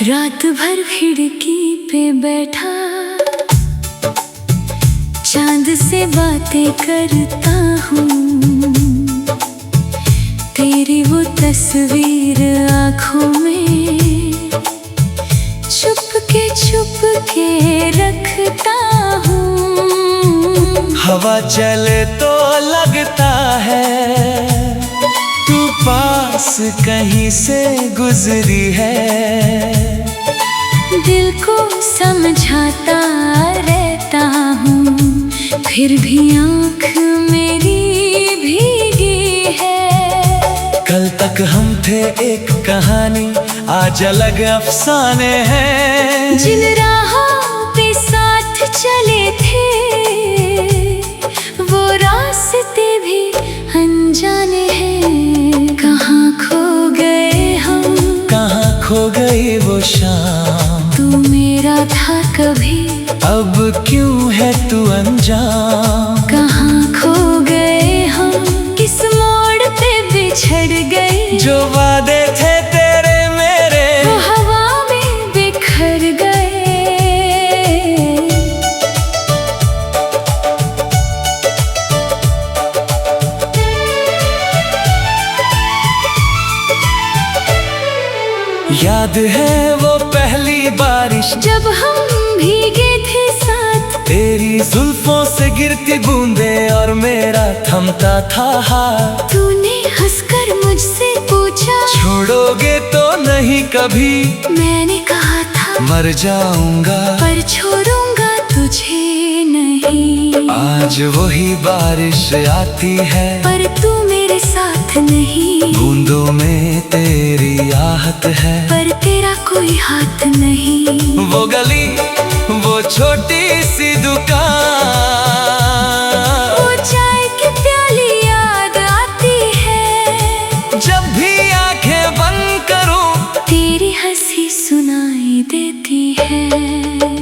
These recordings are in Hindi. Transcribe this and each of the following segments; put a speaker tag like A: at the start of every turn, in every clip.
A: रात भर खिड़की पे बैठा चांद से बातें करता हूँ। तेरी वो तस्वीर आँखों में छुप के रखता हूँ।
B: हवा चले तो लगता है तू पास कहीं से गुजरी है।
A: दिल को समझाता रहता हूँ, फिर भी आँख मेरी भीगी है।
B: कल तक हम थे एक कहानी, आज अलग अफसाने हैं।
A: जिन राहों पे साथ चले थे वो रास्ते भी अनजाने हैं। कहाँ खो गए हम,
B: कहाँ खो गई वो शाम।
A: तू मेरा था कभी,
B: अब क्यों है तू अनजान।
A: कहाँ खो गए हम, किस मोड़ पे बिछड़ गए।
B: जो वादे थे तेरे मेरे
A: वो हवा में बिखर गए।
B: याद है वो पहली बारिश
A: जब हम भीगे थे साथ,
B: तेरी जुल्फों से गिरती बूंदें और मेरा थमता था हाथ।
A: तूने हंसकर मुझसे पूछा
B: छोड़ोगे तो नहीं कभी,
A: मैंने कहा था
B: मर जाऊंगा
A: पर छोड़ूंगा तुझे नहीं।
B: आज वही बारिश आती है
A: पर तू मेरे साथ नहीं,
B: बूंदों में तेरी आहट है
A: पर तेरा कोई हाथ नहीं।
B: वो गली, वो छोटी सी दुकान,
A: वो चाय की प्याली याद आती है।
B: जब भी आंखें बंद करूं
A: तेरी हंसी सुनाई देती है।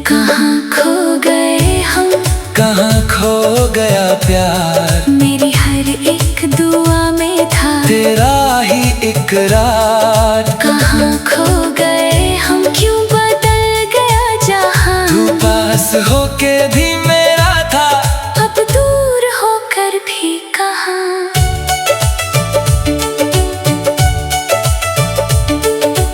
A: कहाँ खो गए हम,
B: कहाँ खो गया प्यार।
A: मेरी हर एक दुआ में था
B: तेरा ही इकरार।
A: कहाँ खो गए हम, क्यों बदल गया जहां।
B: तू पास होके भी मेरा था,
A: अब दूर होकर भी कहाँ।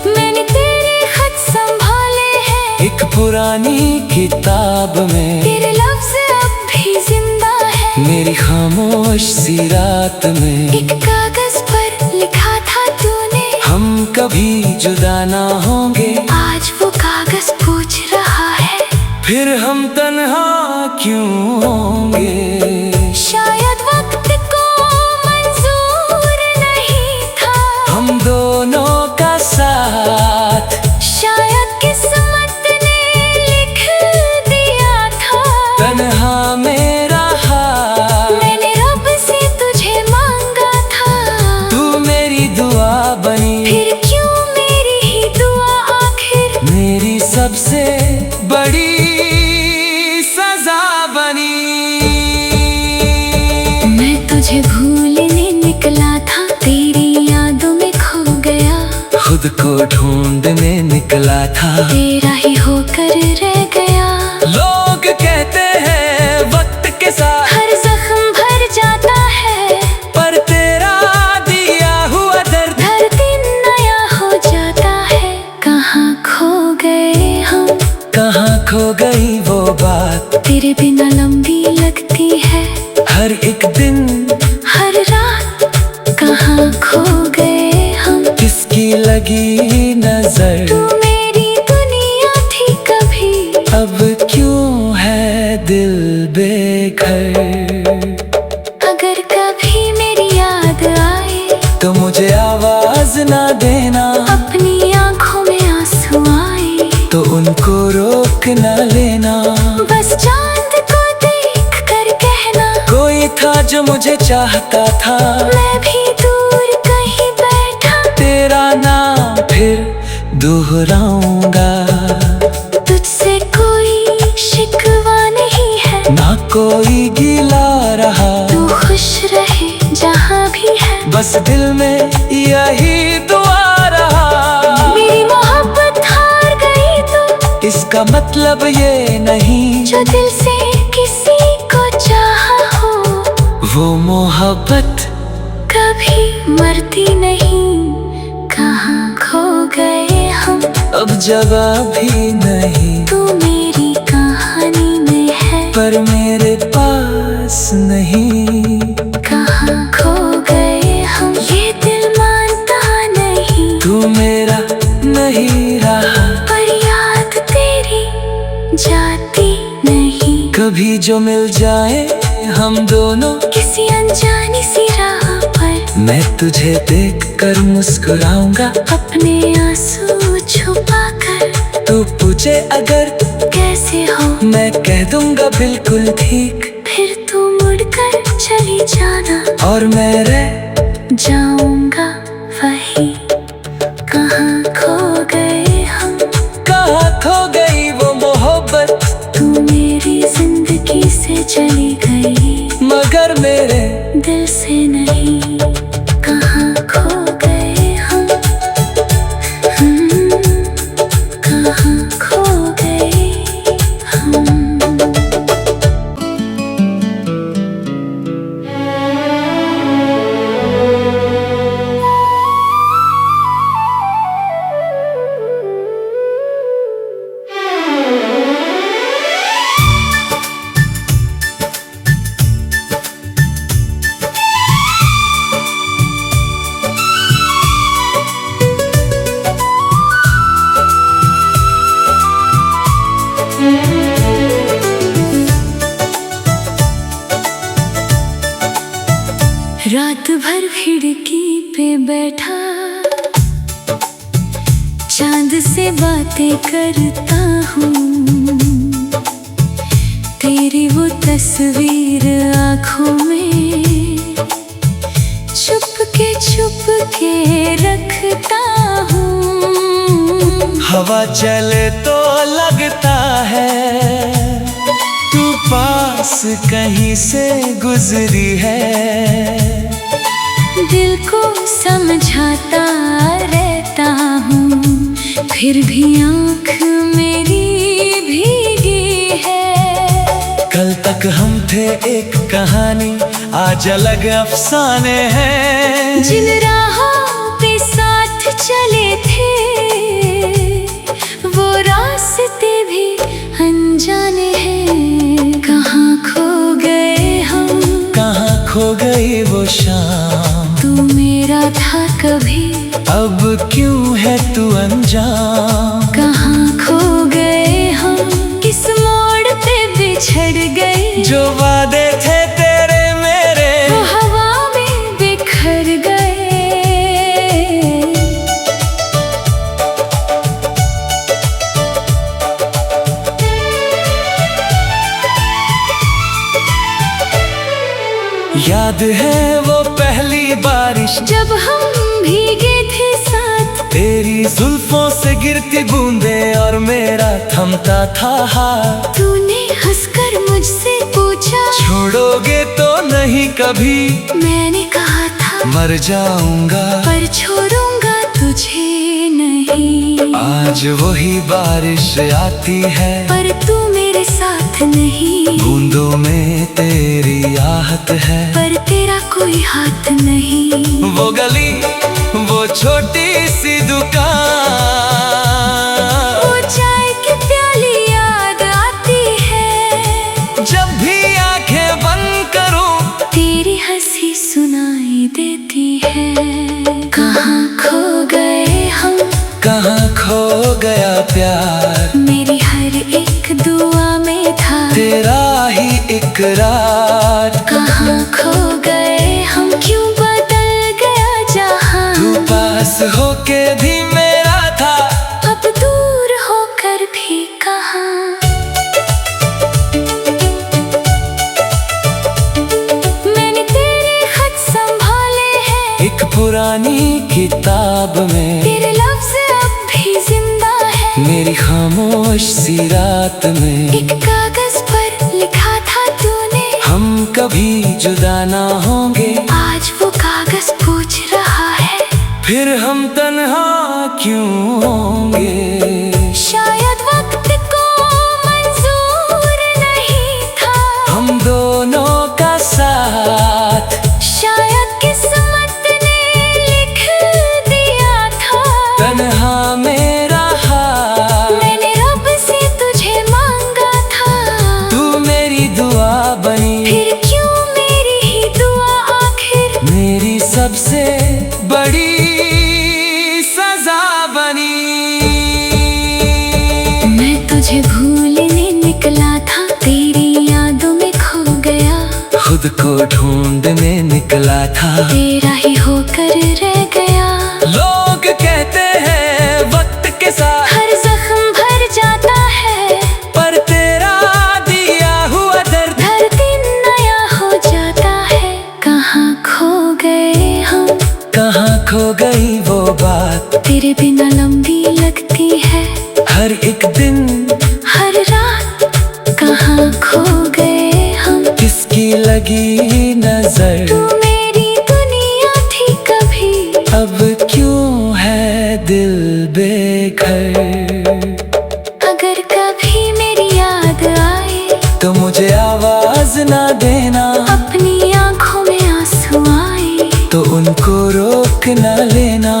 A: मैंने तेरे खत संभाले हैं
B: एक पुरानी किताब में।
A: तेरे लफ्ज़ अब भी जिंदा है
B: मेरी खामोश सी रात में।
A: एक कागज पर लिखा था तूने,
B: हम कभी जुदा ना होंगे।
A: आज वो कागज पूछ रहा है,
B: फिर हम तन्हा क्यों होंगे।
A: शायद वक्त को मंजूर नहीं था
B: हम दोनों का साथ,
A: शायद किस्मत ने लिख दिया था।
B: तन्हा मेरा हाथ,
A: मैंने रब से तुझे मांगा था,
B: तू मेरी दुआ बनी।
A: फिर क्यों मेरी ही दुआ आखिर
B: मेरी सबसे बड़ी सजा बनी।
A: मैं तुझे भूलने निकला था, तेरी यादों में खो गया।
B: खुद को ढूंढने निकला था,
A: तेरा ही होकर रह गया।
B: लोग कहते हैं वक्त के साथ
A: हर जख्म भर जाता है,
B: पर तेरा दिया हुआ दर्द
A: हर दिन नया हो जाता है। कहाँ खो गए हम,
B: कहाँ खो गई वो बात।
A: तेरे बिना लंबी लगती है
B: हर एक दिन,
A: हर रात। कहाँ खो गए हम,
B: किसकी लगी नजर।
A: तू मेरी दुनिया थी कभी,
B: अब क्यों है दिल बेघर।
A: अगर कभी मेरी याद आए
B: तो मुझे आवाज ना देना,
A: अपनी आंखों में आंसू आए
B: तो उनको रोक ना लेना।
A: बस चांद को देख कर कहना,
B: कोई था जो मुझे चाहता था।
A: मैं भी दूर कहीं बैठा,
B: तेरा नाम फिर दोहराऊंगा।
A: तुझसे कोई शिकवा नहीं है,
B: ना कोई गिला रहा।
A: तू खुश रहे जहाँ भी है,
B: बस दिल में यही दुआ रहा।
A: मेरी मोहब्बत हार
B: इसका मतलब ये नहीं
A: जो दिल से किसी को चाहा हो
B: वो मोहब्बत
A: कभी मरती नहीं। कहाँ खो गए हम,
B: अब जवाब भी नहीं।
A: तू मेरी कहानी में है
B: पर मेरे पास नहीं।
A: कहाँ खो गए हम, ये दिल मानता नहीं।
B: तू मेरा नहीं रहा
A: पर याद तेरी जाती नहीं।
B: कभी जो मिल जाए हम दोनों
A: किसी अनजानी सी राह पर
B: मैं तुझे देखकर मुस्कुराऊंगा
A: अपने आंसू छुपा कर।
B: तू पूछे अगर
A: कैसे हो
B: मैं कह दूंगा बिल्कुल ठीक।
A: फिर तू मुड़कर चली जाना
B: और मैं रह
A: जाऊंगा वही। कहाँ खो गए हम,
B: कहाँ खो गई वो मोहब्बत।
A: तू मेरी जिंदगी से चली गई
B: मगर मेरे
A: दिल से नहीं। कहाँ खो गए हम, कहाँ खो गए हम। रात भर खिड़की पे बैठा चांद से बातें करता हूँ। तेरी वो तस्वीर आँखों में छुप के रखता हूँ।
B: हवा चले तो लगता है तू पास कहीं से गुजरी है।
A: दिल को समझाता रहता हूँ फिर भी आँख मेरी भीगी है।
B: कल तक हम थे एक कहानी आज अलग अफसाने हैं।
A: जिन राहों पे साथ चले थे वो रास्ते भी अनजाने हैं। कहाँ खो गए हम,
B: कहाँ खो गई वो शाम।
A: तू मेरा था कभी
B: अब क्यों है तू अनजान।
A: कहाँ खो गए हम, किस मोड़ पे बिछड़ गए।
B: जो वादे थे तेरे मेरे
A: वो हवा में बिखर गए।
B: याद है वो पहली बारिश
A: जब हम भीगे थे साथ,
B: तेरी जुल्फों से गिरती बूंदें और मेरा थमता था हाथ।
A: तूने हंसकर मुझसे पूछा
B: छोड़ोगे तो नहीं कभी।
A: मैंने कहा था
B: मर जाऊंगा
A: पर छोड़ूंगा तुझे नहीं।
B: आज वही बारिश आती है
A: पर तू मेरे साथ नहीं।
B: बूंदों में तेरी आहट है
A: पर तेरा कोई हाथ नहीं।
B: वो गली वो छोटी सी दुकान
A: वो चाय की प्याली याद आती है।
B: जब भी आंखें बंद करूं
A: तेरी हंसी सुनाई देती है। कहाँ खो गए हम,
B: कहाँ खो गया प्यार।
A: मेरी हर एक दुआ में था
B: तेरा ही इकरार।
A: कहाँ खो गए हम, क्यों बदल गया जहां।
B: तू पास होके भी मेरा था
A: अब दूर होकर भी कहाँ। मैंने तेरे खत संभाले हैं
B: एक पुरानी किताब में।
A: तेरे लफ्ज़ अब भी जिंदा है
B: मेरी खामोश सी रात में।
A: एक कागज पर लिखा था तूने
B: हम कभी जुदा ना होंगे।
A: आज वो कागज पूछ रहा है
B: फिर हम तन्हा क्यों होंगे।
A: शायद वक्त को
B: तुझको ढूंढने निकला था,
A: तेरा ही होकर रह गया।
B: लोग कहते हैं वक्त के साथ
A: हर जख्म भर जाता है,
B: पर तेरा दिया हुआ दर्द
A: हर दिन नया हो जाता है। कहाँ खो गए हम,
B: कहाँ खो गई वो बात,
A: तेरे बिना लंबी लगती है
B: हर एक दिन
A: हर रात। कहाँ खो गए हम,
B: किसकी लगी नजर,
A: तू मेरी दुनिया थी कभी,
B: अब क्यों है दिल बेघर।
A: अगर कभी मेरी याद आए
B: तो मुझे आवाज ना देना,
A: अपनी आंखों में आंसू आए
B: तो उनको रोक ना लेना।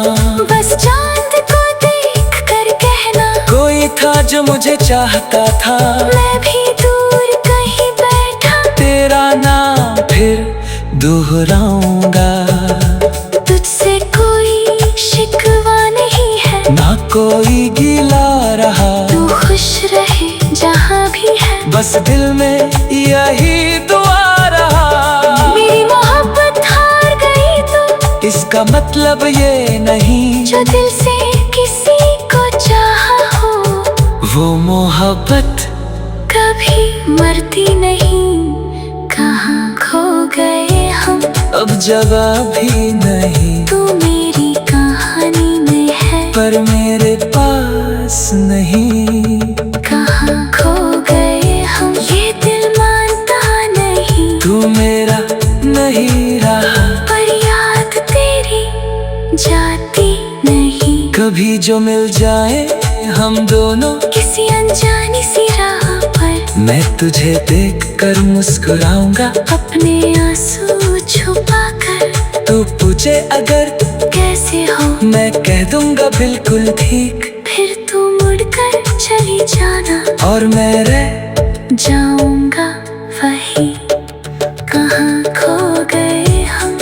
A: बस चांद को देख कर कहना,
B: कोई था जो मुझे चाहता था,
A: मैं भी दूर कहीं बैठा,
B: तेरा नाम फिर दोहराऊंगा।
A: तुझसे कोई शिकवा नहीं है,
B: ना कोई गिला रहा,
A: तू खुश रहे जहाँ भी है,
B: बस दिल में यही दुआ रहा।
A: मेरी मोहब्बत हार गई तो
B: इसका मतलब ये नहीं,
A: जो दिल से किसी को चाहा हो
B: वो मोहब्बत
A: कभी मरती नहीं। कहाँ खो गए हम,
B: अब जगह भी नहीं,
A: तू मेरी कहानी में है
B: पर मेरे पास नहीं।
A: कहाँ खो गए हम, ये दिल मानता नहीं,
B: तू मेरा नहीं रहा,
A: पर याद तेरी जाती नहीं।
B: कभी जो मिल जाए हम दोनों
A: किसी अनजानी सी राह पर,
B: मैं तुझे देख कर मुस्कुराऊंगा,
A: अपने आंसू छुपा कर।
B: तू पूछे अगर
A: कैसे हो,
B: मैं कह दूंगा बिल्कुल ठीक,
A: फिर तू मुड़कर चली जाना
B: और मैं रह
A: जाऊंगा वही। कहाँ खो गए हम,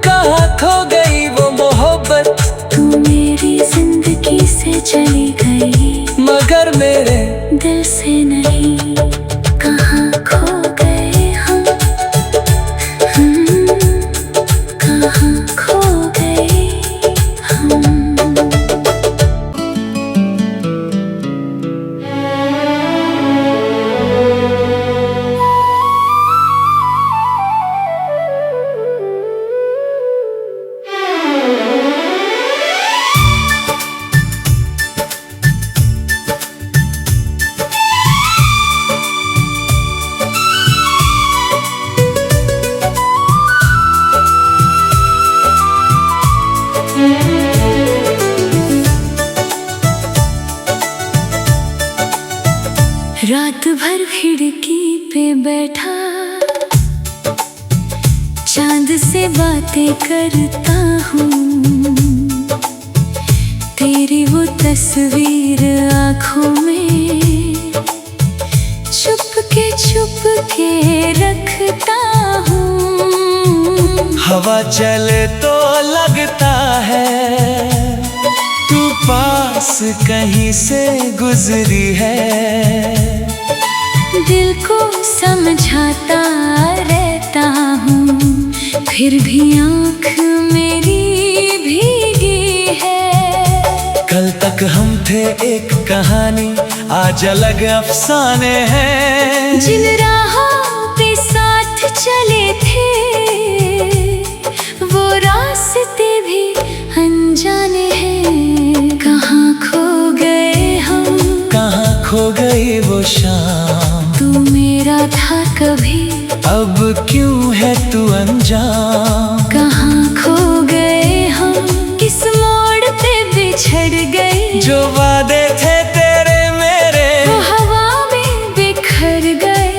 B: कहाँ खो गई वो मोहब्बत,
A: तू मेरी जिंदगी से चली गई,
B: मगर मेरे
A: दिल से नहीं। कहाँ खो गए हम, कहाँ खो गए हम। रात भर खिड़की पे बैठा, चांद से बातें करता हूँ, तेरी वो तस्वीर आँखों में छुप के रखता हूँ।
B: हवा चले तो लगता है तू पास कहीं से गुजरी है,
A: दिल को समझाता रहता हूँ, फिर भी आँख मेरी भीगी है।
B: कल तक हम थे एक कहानी, आज अलग अफसाने हैं।
A: जिन राहों पे साथ चले थे वो रास्ते भी अनजाने हैं। कहाँ खो गए हम,
B: कहाँ खो गई वो शाम,
A: तू मेरा था कभी,
B: अब क्यों है तू अनजान।
A: कहाँ खो गए हम, किस मोड़ पे बिछड़ गए,
B: जो वादे थे तेरे मेरे
A: वो हवा में बिखर गए।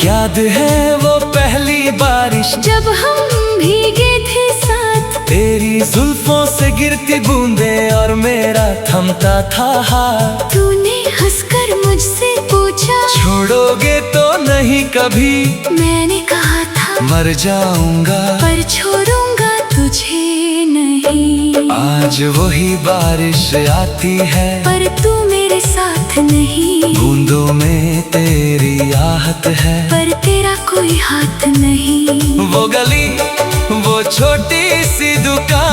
B: याद है वो पहली बारिश
A: जब हम भीगे थे साथ,
B: तेरी जुल्फों से गिरती बूंदें और मेरा थमता था हाथ।
A: तूने हंसकर मुझसे पूछा
B: छोड़ोगे तो नहीं कभी,
A: मैंने कहा था
B: मर जाऊंगा
A: पर छोड़ूंगा तुझे नहीं।
B: आज वही बारिश आती है,
A: पर तू मेरे साथ नहीं।
B: बूंदों में तेरी आहट है,
A: पर तेरा कोई हाथ नहीं।
B: वो गली, वो छोटी सी दुकान,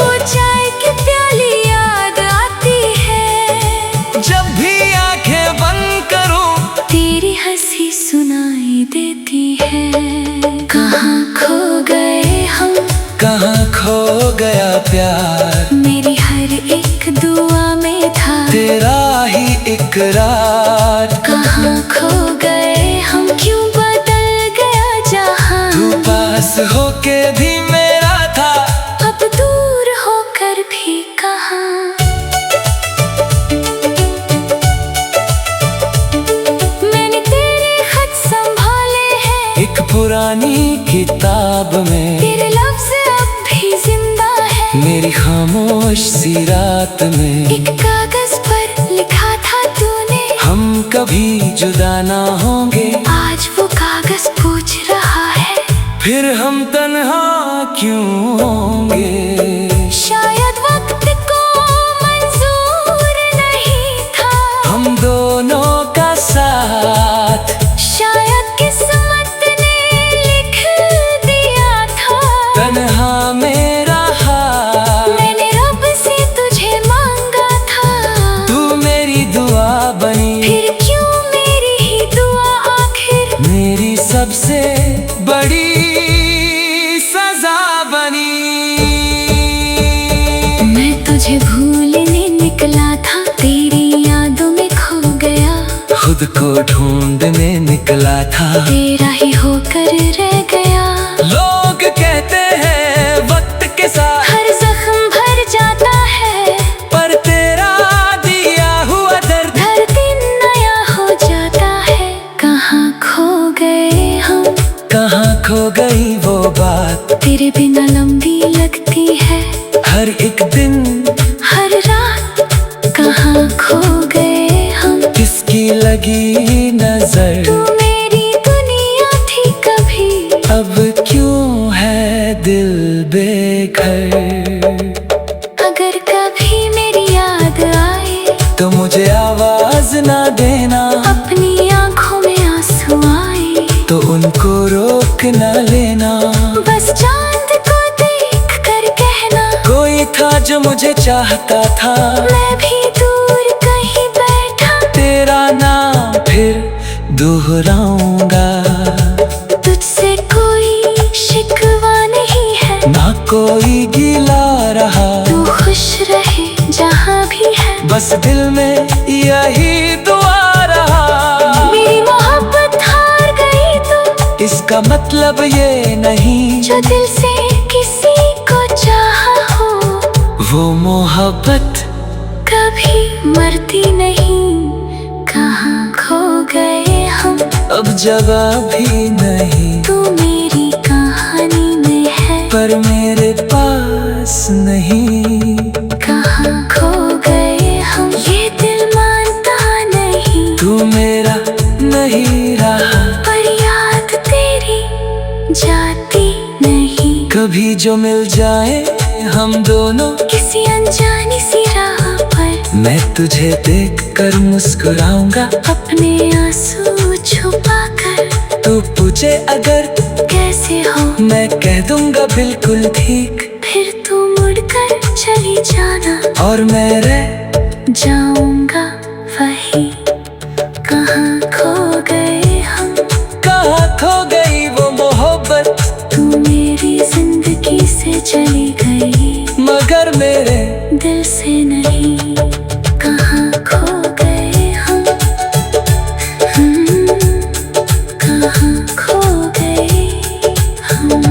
A: वो चाय की प्याली याद आती है।
B: जब भी आंखें बंद करूं,
A: तेरी हंसी सुनाई देती है। कहाँ खो गए हम,
B: कहाँ खो गया प्यार,
A: मेरी हर एक दुआ में था
B: तेरा ही इकरार।
A: कहाँ खो गए हम, क्यों बदल गया जहां।
B: तू पास होके भी मेरा था,
A: अब दूर होकर भी कहाँ। मैंने तेरे खत संभाले हैं,
B: एक पुरानी किताब में
A: तेरे लफ्ज़ अब भी जिंदा है।
B: मेरी खामोश सी रात में
A: एक कागज पर लिखा था तूने,
B: हम कभी जुदा ना होंगे।
A: आज वो कागज पूछ रहा है,
B: फिर हम तन्हा क्यों होंगे।
A: शायद वक्त को मंजूर नहीं था
B: हम दोनों का साथ,
A: शायद किस्मत ने लिख दिया था।
B: तन्हा मेरा हाथ,
A: मैंने रब से तुझे मांगा था,
B: तू मेरी दुआ बनी।
A: फिर क्यों मेरी ही दुआ आखिर
B: मेरी सबसे बड़ी सजा बनी।
A: मैं तुझे भूलने निकला था, तेरी यादों में खो गया।
B: खुद को ढूंढने निकला था,
A: तेरा ही होकर रह गया।
B: लोग कहते हैं वक्त के साथ
A: हर जख्म भर जाता है,
B: पर तेरा दिया हुआ दर्द
A: हर दिन नया हो जाता है। कहाँ खो गए हम,
B: कहाँ खो गई वो बात,
A: तेरे बिना लंबी लगती है
B: हर एक दिन
A: हर रात। कहाँ खो गए हम,
B: किसकी लगी नजर,
A: तू मेरी दुनिया थी कभी,
B: अब क्यों है दिल बेघर।
A: अगर कभी मेरी याद आए
B: तो मुझे आवाज ना देना,
A: अपनी आंखों में आंसू आए
B: तो उनको रोक ना लेना।
A: बस चांद को देख कर कहना,
B: कोई था जो मुझे चाहता था,
A: मैं भी दूर कहीं बैठा।
B: तेरा नाम फिर दोहराऊंगा,
A: तुझसे कोई शिकवा नहीं है,
B: ना कोई गिला रहा।
A: तू खुश रहे जहाँ भी है,
B: बस दिल में यही दुआ रहा।
A: मेरी मोहब्बत हार गई तो,
B: इसका मतलब ये नहीं
A: जो दिल से किसी को चाहा हो,
B: वो मोहब्बत
A: कभी मरती नहीं। कहाँ खो गए हम,
B: अब जगह भी नहीं,
A: तू मेरी कहानी में है
B: पर मेरे पास नहीं।
A: कहाँ खो गए हम, ये दिल मानता नहीं,
B: तू मेरा नहीं रहा,
A: पर याद तेरी जाती नहीं।
B: कभी जो मिल जाए हम दोनों
A: किसी अनजानी सी राह पर,
B: मैं तुझे देख कर मुस्कुराऊंगा,
A: अपने आंसू छुपा कर।
B: तू पूछे अगर
A: कैसे हो,
B: मैं कह दूंगा बिल्कुल ठीक,
A: फिर तू मुड़कर चली जाना
B: और मैं रह
A: जाऊंगा वही। कहाँ खो गए हम,
B: कहाँ खो गई वो मोहब्बत,
A: तू मेरी जिंदगी से चली गई,
B: मगर मेरे
A: दिल से नहीं। कहाँ खो गए हम, कहाँ खो गए हम।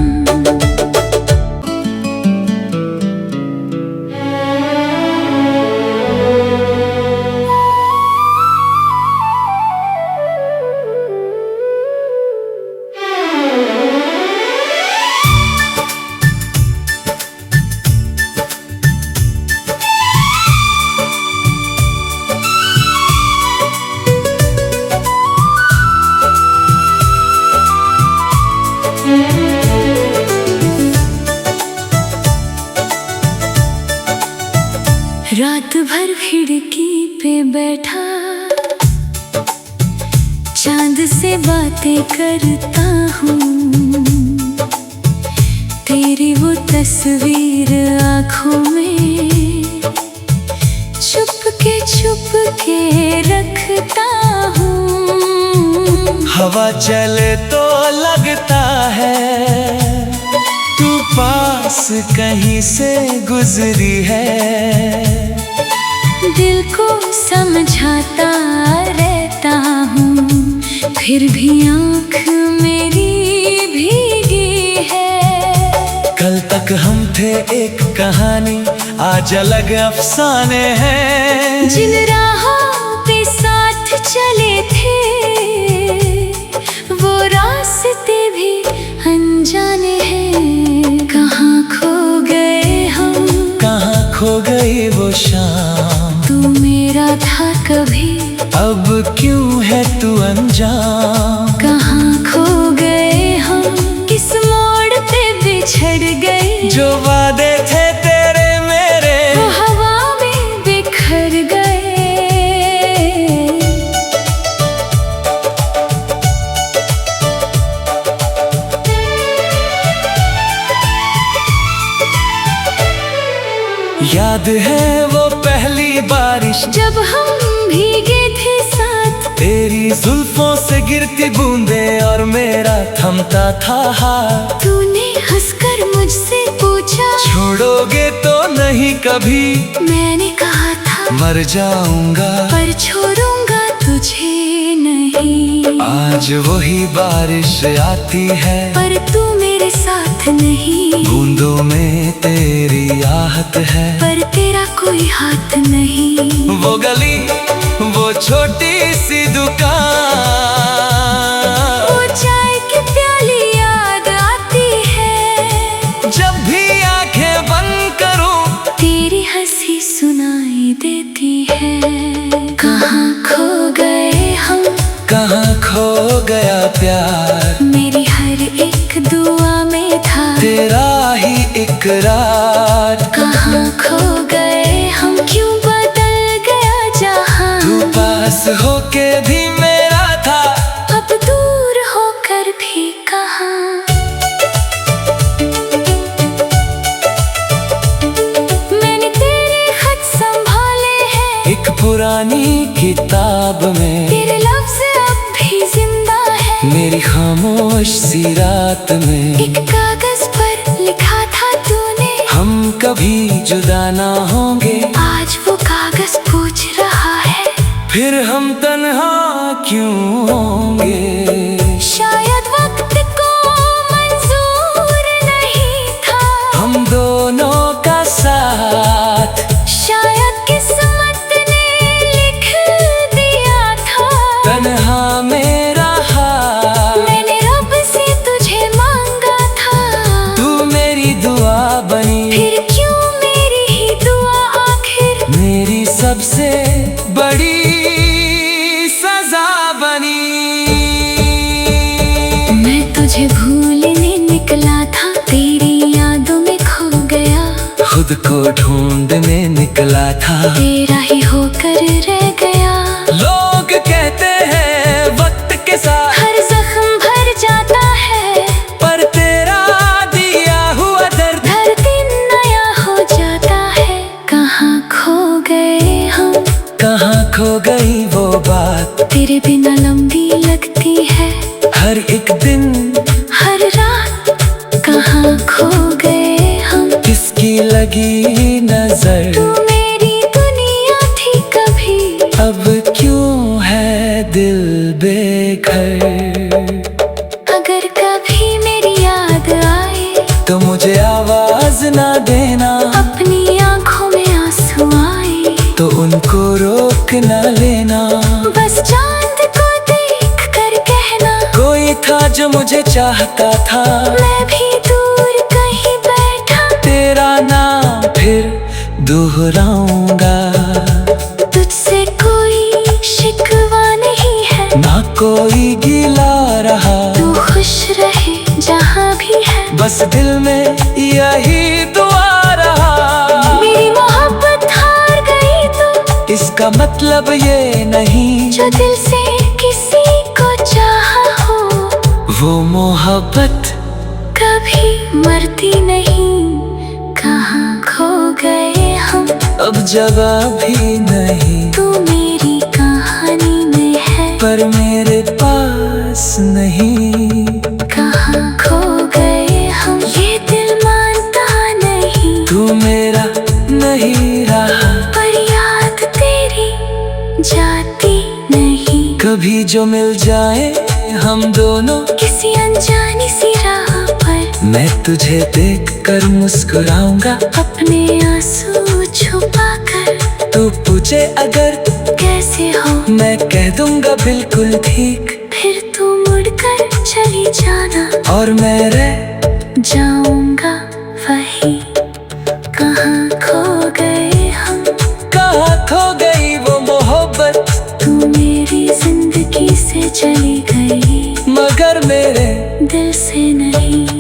A: खिड़की पे बैठा चांद से बातें करता हूँ। तेरी वो तस्वीर आँखों में छुप के रखता हूँ।
B: हवा चले तो लगता है तू पास कहीं से गुजरी है।
A: दिल को समझाता रहता हूँ, फिर भी आँख मेरी भीगी है।
B: कल तक हम थे एक कहानी, आज अलग अफसाने हैं।
A: जिन राहों पे साथ चले थे वो रास्ते भी अनजाने हैं। कहाँ खो गए हम,
B: कहाँ खो गई वो शाम।
A: तू मेरा था कभी,
B: अब क्यों है तू अनजान।
A: कहाँ खो गए हम, किस मोड़ पे बिछड़ गए।
B: जो वादे थे तेरे मेरे
A: वो हवा में बिखर गए।
B: याद है वो पहली बारिश
A: जब हम भीगे थे साथ,
B: तेरी जुल्फों से गिरती बूंदें और मेरा थमता था हाथ।
A: तूने हंसकर मुझसे पूछा
B: छोड़ोगे तो नहीं कभी,
A: मैंने कहा था
B: मर जाऊंगा
A: पर छोड़ूंगा तुझे नहीं।
B: आज वही बारिश आती है
A: पर तू मेरे साथ नहीं।
B: बूंदों में तेरी आहट है
A: पर तेरा कोई हाथ नहीं।
B: वो गली, वो छोटी सी दुकान,
A: वो चाय की प्याली याद आती है।
B: जब भी आंखें बंद करूं
A: तेरी हंसी सुनाई देती है। कहाँ खो गए हम,
B: कहाँ खो गया प्यार।
A: मेरी हर एक दुआ में था
B: तेरा ही इकरार।
A: कहाँ खो गए हम, क्यों बदल गया जहां।
B: तू पास होके भी मेरा था,
A: अब दूर होकर भी कहाँ। मैंने तेरे खत संभाले हैं
B: एक पुरानी किताब में।
A: तेरे लफ्ज़ अब भी जिंदा है
B: मेरी खामोश सी रात में।
A: एक कागज पर लिखा था तूने,
B: हम कभी जुदा ना होंगे।
A: आज वो कागज पूछ रहा है,
B: फिर हम तन्हा क्यों होंगे।
A: शायद वक्त को मंजूर नहीं था
B: हम दोनों का साथ,
A: शायद किस्मत ने लिख दिया था।
B: तन्हा मेरा हाथ,
A: मैंने रब से तुझे मांगा था,
B: तू मेरी दुआ बनी।
A: फिर क्यों मेरी ही दुआ आखिर
B: मेरी सबसे बड़ी सजा बनी।
A: मैं तुझे भूलने निकला था, तेरी यादों में खो गया।
B: खुद को ढूंढने निकला था,
A: तेरा ही होकर रह गया।
B: लोग कहते हैं वक्त के साथ
A: हर जख्म भर जाता है,
B: पर तेरा दिया हुआ दर्द
A: हर दिन नया हो जाता है। कहाँ खो गए हम,
B: कहाँ खो गई वो बात।
A: तेरे बिना लंबी लगती है
B: हर एक दिन,
A: हर रात। कहाँ खो गए हम,
B: किसकी लगी नजर।
A: तू मेरी दुनिया थी कभी,
B: अब क्यों है दिल बेघर।
A: अगर कभी मेरी याद आए
B: तो मुझे आवाज ना देना,
A: अपनी आंखों में आंसू आए
B: तो उनको रोक ना लेना।
A: बस चांद को देख कर कहना,
B: कोई था जो मुझे चाहता था।
A: मैं भी दूर कहीं बैठा,
B: तेरा नाम फिर दोहराऊंगा।
A: तुझसे कोई शिकवा नहीं है,
B: ना कोई गिला रहा।
A: तू खुश रहे जहाँ भी है,
B: बस दिल में यही दुआ रहा।
A: मेरी मोहब्बत हार गई तो
B: इसका मतलब ये नहीं
A: जो दिल से किसी को चाहा हो
B: वो मोहब्बत
A: कभी मरती नहीं। कहाँ खो गए हम,
B: अब जवाब भी नहीं।
A: तू मेरी कहानी में है
B: पर मेरे पास नहीं।
A: कहाँ खो गए हम, ये दिल मानता नहीं।
B: तू मेरा नहीं रहा
A: पर याद तेरी जाती नहीं।
B: कभी जो मिल जाए हम दोनों
A: किसी अनजानी सी राह पर
B: मैं तुझे देखकर मुस्कुराऊंगा
A: अपने आंसू छुपा कर।
B: तू पूछे अगर
A: कैसे हो
B: मैं कह दूंगा बिल्कुल ठीक।
A: फिर तू मुड़कर चली जाना
B: और मैं रह
A: जाऊंगा वही। कहाँ खो गए हम,
B: कहाँ खो गई वो मोहब्बत।
A: तू मेरी जिंदगी से चली गई
B: मगर मेरे
A: दिल से नहीं।